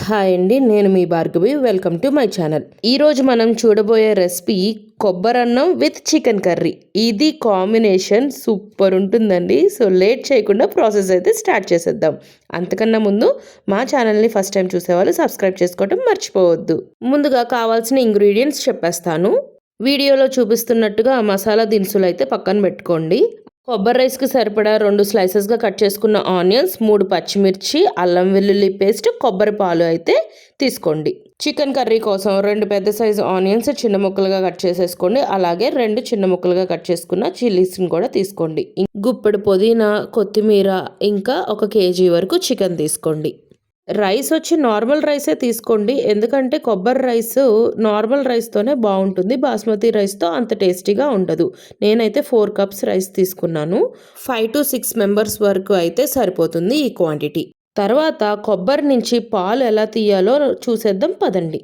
Hi అండి, నేను మీ Bhargavi. Welcome to my channel. ఈరోజు మనం చూడబోయే రెసిపీ కొబ్బరన్నం విత్ చికెన్ కర్రీ. ఇది కాంబినేషన్ సూపర్ ఉంటుందండి. సో లేట్ చేయకుండా ప్రాసెస్ అయితే స్టార్ట్ చేసేద్దాం. అంతకన్నా ముందు మా ఛానల్ని ఫస్ట్ టైం చూసేవాళ్ళు సబ్స్క్రైబ్ చేసుకోవడం మర్చిపోవద్దు. ముందుగా కావాల్సిన ఇంగ్రీడియంట్స్ చెప్పేస్తాను. వీడియోలో చూపిస్తున్నట్టుగా మసాలా దినుసులు అయితే పక్కన పెట్టుకోండి. కొబ్బరి రైస్కి సరిపడా 2 స్లైసెస్గా కట్ చేసుకున్న ఆనియన్స్, 3 పచ్చిమిర్చి, అల్లం వెల్లుల్లి పేస్ట్, కొబ్బరి పాలు అయితే తీసుకోండి. చికెన్ కర్రీ కోసం 2 పెద్ద సైజు ఆనియన్స్ చిన్న ముక్కలుగా కట్ చేసేసుకోండి. అలాగే 2 చిన్న ముక్కలుగా కట్ చేసుకున్న చిల్లీస్ని కూడా తీసుకోండి. గుప్పెడు పుదీనా, కొత్తిమీర, ఇంకా 1 కేజీ వరకు చికెన్ తీసుకోండి. రైస్ వచ్చి నార్మల్ రైసే తీసుకోండి, ఎందుకంటే కొబ్బరి రైస్ నార్మల్ రైస్తోనే బాగుంటుంది. బాస్మతి రైస్తో అంత టేస్టీగా ఉండదు. నేనైతే 4 కప్స్ రైస్ తీసుకున్నాను. 5 to 6 మెంబర్స్ వరకు అయితే సరిపోతుంది ఈ క్వాంటిటీ. తర్వాత కొబ్బరి నుంచి పాలు ఎలా తీయాలో చూసేద్దాం పదండి.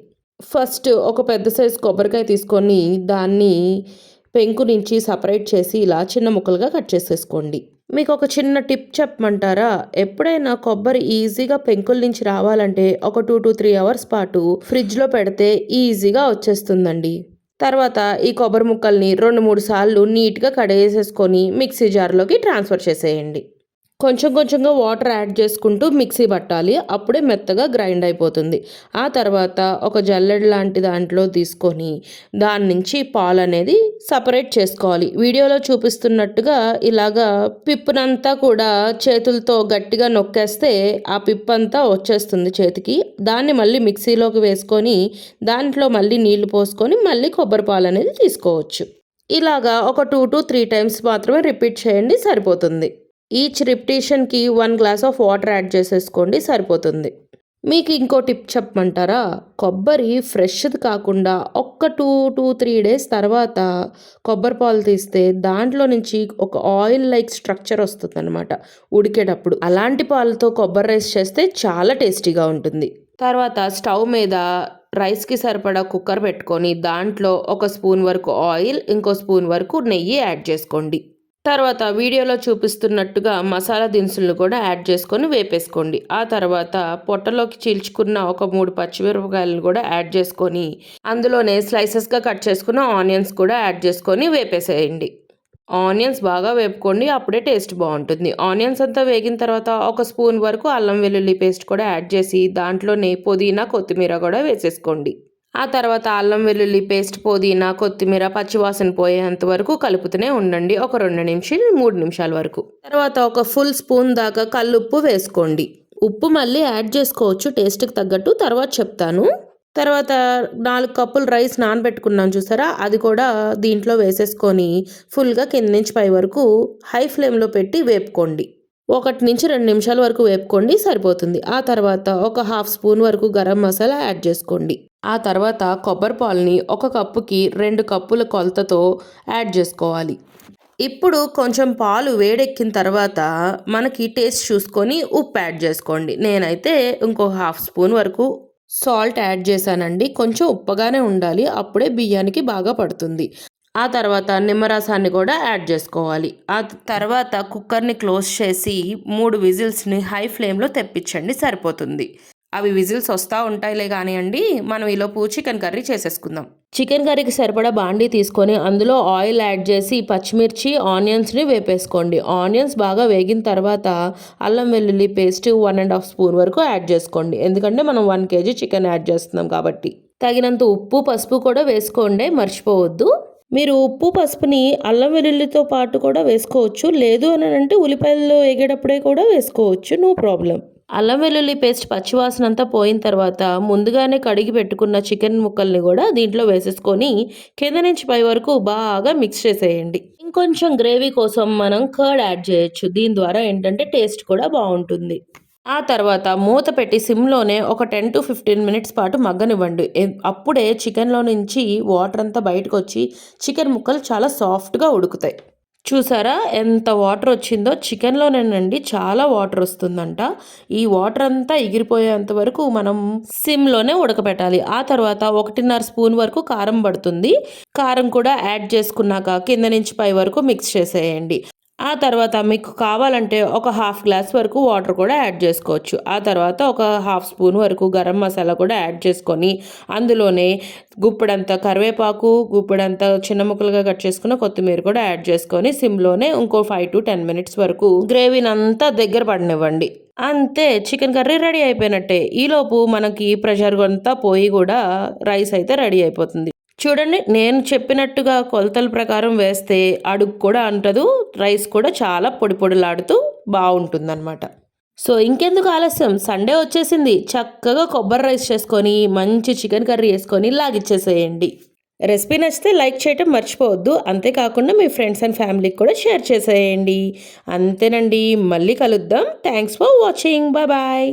ఫస్ట్ ఒక పెద్ద సైజు కొబ్బరికాయ తీసుకొని దాన్ని పెంకు నుంచి సపరేట్ చేసి ఇలా చిన్న ముక్కలుగా కట్ చేసేసుకోండి. మీకు ఒక చిన్న టిప్ చెప్పమంటారా? ఎప్పుడైనా కొబ్బరి ఈజీగా పెంకుల నుంచి రావాలంటే ఒక 2 to 3 అవర్స్ పాటు ఫ్రిడ్జ్లో పెడితే ఈజీగా వచ్చేస్తుందండి. తర్వాత ఈ కొబ్బరి ముక్కల్ని 2-3 సార్లు నీట్గా కడిగేసేసుకొని మిక్సీ జార్లోకి ట్రాన్స్ఫర్ చేసేయండి. కొంచెం కొంచెంగా వాటర్ యాడ్ చేసుకుంటూ మిక్సీ పట్టాలి, అప్పుడే మెత్తగా గ్రైండ్ అయిపోతుంది. ఆ తర్వాత ఒక జల్లెడ లాంటి దాంట్లో తీసుకొని దాని నుంచి పాలు అనేది సపరేట్ చేసుకోవాలి. వీడియోలో చూపిస్తున్నట్టుగా ఇలాగా పిప్పునంతా కూడా చేతులతో గట్టిగా నొక్కేస్తే ఆ పిప్పు అంతా వచ్చేస్తుంది చేతికి. దాన్ని మళ్ళీ మిక్సీలోకి వేసుకొని దాంట్లో మళ్ళీ నీళ్లు పోసుకొని మళ్ళీ కొబ్బరి పాలు అనేది తీసుకోవచ్చు. ఇలాగా ఒక 2 to 3 టైమ్స్ మాత్రమే రిపీట్ చేయండి, సరిపోతుంది. ఈచ్ రిపిటేషన్కి 1 గ్లాస్ ఆఫ్ వాటర్ యాడ్ చేసేసుకోండి, సరిపోతుంది. మీకు ఇంకో టిప్ చెప్పమంటారా? కొబ్బరి ఫ్రెష్ది కాకుండా ఒక్క 2 to 3 డేస్ తర్వాత కొబ్బరి పాలు తీస్తే దాంట్లో నుంచి ఒక ఆయిల్ లైక్ స్ట్రక్చర్ వస్తుంది అనమాట ఉడికేటప్పుడు. అలాంటి పాలతో కొబ్బరి రైస్ చేస్తే చాలా టేస్టీగా ఉంటుంది. తర్వాత స్టవ్ మీద రైస్కి సరిపడా కుక్కర్ పెట్టుకొని దాంట్లో 1 స్పూన్ వరకు ఆయిల్, ఇంకో స్పూన్ వరకు నెయ్యి యాడ్ చేసుకోండి. తర్వాత వీడియోలో చూపిస్తున్నట్టుగా మసాలా దినుసులను కూడా యాడ్ చేసుకొని వేపేసుకోండి. ఆ తర్వాత పొట్టలోకి చీల్చుకున్న ఒక 3 పచ్చిమిరపకాయలను కూడా యాడ్ చేసుకొని అందులోనే స్లైసెస్గా కట్ చేసుకున్న ఆనియన్స్ కూడా యాడ్ చేసుకొని వేపేసేయండి. ఆనియన్స్ బాగా వేపుకోండి, అప్పుడే టేస్ట్ బాగుంటుంది. ఆనియన్స్ అంతా వేగిన తర్వాత 1 స్పూన్ వరకు అల్లం వెల్లుల్లి పేస్ట్ కూడా యాడ్ చేసి దాంట్లోనే పుదీనా, కొత్తిమీర కూడా వేసేసుకోండి. ఆ తర్వాత అల్లం వెల్లుల్లి పేస్ట్, పుదీనా, కొత్తిమీర పచ్చివాసన పోయేంత వరకు కలుపుతూనే ఉండండి, ఒక 2 నుంచి 3 నిమిషాల వరకు. తర్వాత ఒక ఫుల్ స్పూన్ దాకా కల్లుప్పు వేసుకోండి. ఉప్పు మళ్ళీ యాడ్ చేసుకోవచ్చు టేస్ట్కి తగ్గట్టు, తర్వాత చెప్తాను. తర్వాత 4 కప్పులు రైస్ నానబెట్టుకున్నాను చూసారా, అది కూడా దీంట్లో వేసేసుకొని ఫుల్గా కింద నుంచి పై వరకు హై ఫ్లేమ్లో పెట్టి వేపుకోండి. 1 నుంచి 2 నిమిషాల వరకు వేపుకోండి, సరిపోతుంది. ఆ తర్వాత ఒక 1/2 స్పూన్ వరకు గరం మసాలా యాడ్ చేసుకోండి. ఆ తర్వాత కొబ్బరి పాలని 1 కప్పుకి 2 కప్పుల కొలతతో యాడ్ చేసుకోవాలి. ఇప్పుడు కొంచెం పాలు వేడెక్కిన తర్వాత మనకి టేస్ట్ చూసుకొని ఉప్పు యాడ్ చేసుకోండి. నేనైతే ఇంకో 1/2 స్పూన్ వరకు సాల్ట్ యాడ్ చేశానండి. కొంచెం ఉప్పగానే ఉండాలి, అప్పుడే బియ్యానికి బాగా పడుతుంది. ఆ తర్వాత నిమ్మరసాన్ని కూడా యాడ్ చేసుకోవాలి. ఆ తర్వాత కుక్కర్ని క్లోజ్ చేసి 3 విజిల్స్ని హై ఫ్లేమ్లో తెప్పించండి, సరిపోతుంది. అవి విజిల్స్ వస్తూ ఉంటాయిలే కానివ్వండి, మనం ఈలోపు చికెన్ కర్రీ చేసేసుకుందాం. చికెన్ కర్రీకి సరిపడా బాండీ తీసుకొని అందులో ఆయిల్ యాడ్ చేసి పచ్చిమిర్చి, ఆనియన్స్ని వేపేసుకోండి. ఆనియన్స్ బాగా వేగిన తర్వాత అల్లం వెల్లుల్లి పేస్ట్ 1.5 స్పూన్ వరకు యాడ్ చేసుకోండి, ఎందుకంటే మనం 1 కేజీ చికెన్ యాడ్ చేస్తున్నాం కాబట్టి. తగినంత ఉప్పు, పసుపు కూడా వేసుకోండి, మర్చిపోవద్దు. మీరు ఉప్పు, పసుపుని అల్లం వెల్లుల్లితో పాటు కూడా వేసుకోవచ్చు, లేదు అని అంటే ఉల్లిపాయలు వేగేటప్పుడే కూడా వేసుకోవచ్చు, నో ప్రాబ్లం. అల్లం వెల్లుల్లి పేస్ట్ పచ్చివాసన అంతా పోయిన తర్వాత ముందుగానే కడిగి పెట్టుకున్న చికెన్ ముక్కల్ని కూడా దీంట్లో వేసేసుకొని కింద నుంచి పై వరకు బాగా మిక్స్ చేసేయండి. ఇంకొంచెం గ్రేవీ కోసం మనం కర్డ్ యాడ్ చేయొచ్చు, దీని ద్వారా ఏంటంటే టేస్ట్ కూడా బాగుంటుంది. ఆ తర్వాత మూత పెట్టి సిమ్లోనే ఒక 10 to 15 మినిట్స్ పాటు మగ్గనివ్వండి. అప్పుడే చికెన్లో నుంచి వాటర్ అంతా బయటకు వచ్చి చికెన్ ముక్కలు చాలా సాఫ్ట్గా ఉడుకుతాయి. చూసారా ఎంత వాటర్ వచ్చిందో? చికెన్లోనేనండి చాలా వాటర్ వస్తుందంట. ఈ వాటర్ అంతా ఎగిరిపోయేంత వరకు మనం సిమ్లోనే ఉడకబెట్టాలి. ఆ తర్వాత 1.5 స్పూన్ వరకు కారం పడుతుంది. కారం కూడా యాడ్ చేసుకున్నాక కింద నుంచి పై వరకు మిక్స్ చేసేయండి. ఆ తర్వాత మీకు కావాలంటే ఒక హాఫ్ గ్లాస్ వరకు వాటర్ కూడా యాడ్ చేసుకోవచ్చు. ఆ తర్వాత ఒక హాఫ్ స్పూన్ వరకు గరం మసాలా కూడా యాడ్ చేసుకొని అందులోనే గుప్పెడంత కరివేపాకు, గుప్పెడంత చిన్న ముక్కలుగా కట్ చేసుకున్న కొత్తిమీర కూడా యాడ్ చేసుకొని సిమ్లోనే ఇంకో 5 to 10 మినిట్స్ వరకు గ్రేవీనంతా దగ్గర పడనివ్వండి. అంతే, చికెన్ కర్రీ రెడీ అయిపోయినట్టే. ఈలోపు మనకి ప్రెషర్ అంతా పోయి కూడా రైస్ అయితే రెడీ అయిపోతుంది. చూడండి, నేను చెప్పినట్టుగా కొలతల ప్రకారం వేస్తే అడుగు కూడా అంటదు, రైస్ కూడా చాలా పొడి పొడిలాడుతూ బాగుంటుందన్నమాట. సో ఇంకెందుకు ఆలస్యం, సండే వచ్చేసింది, చక్కగా కొబ్బరి రైస్ చేసుకొని మంచి చికెన్ కర్రీ వేసుకొని లాగిచ్చేసేయండి. రెసిపీ నచ్చితే లైక్ చేయటం మర్చిపోవద్దు. అంతేకాకుండా మీ ఫ్రెండ్స్ అండ్ ఫ్యామిలీకి కూడా షేర్ చేసేయండి. అంతేనండి, మళ్ళీ కలుద్దాం. Thanks for watching. Bye bye.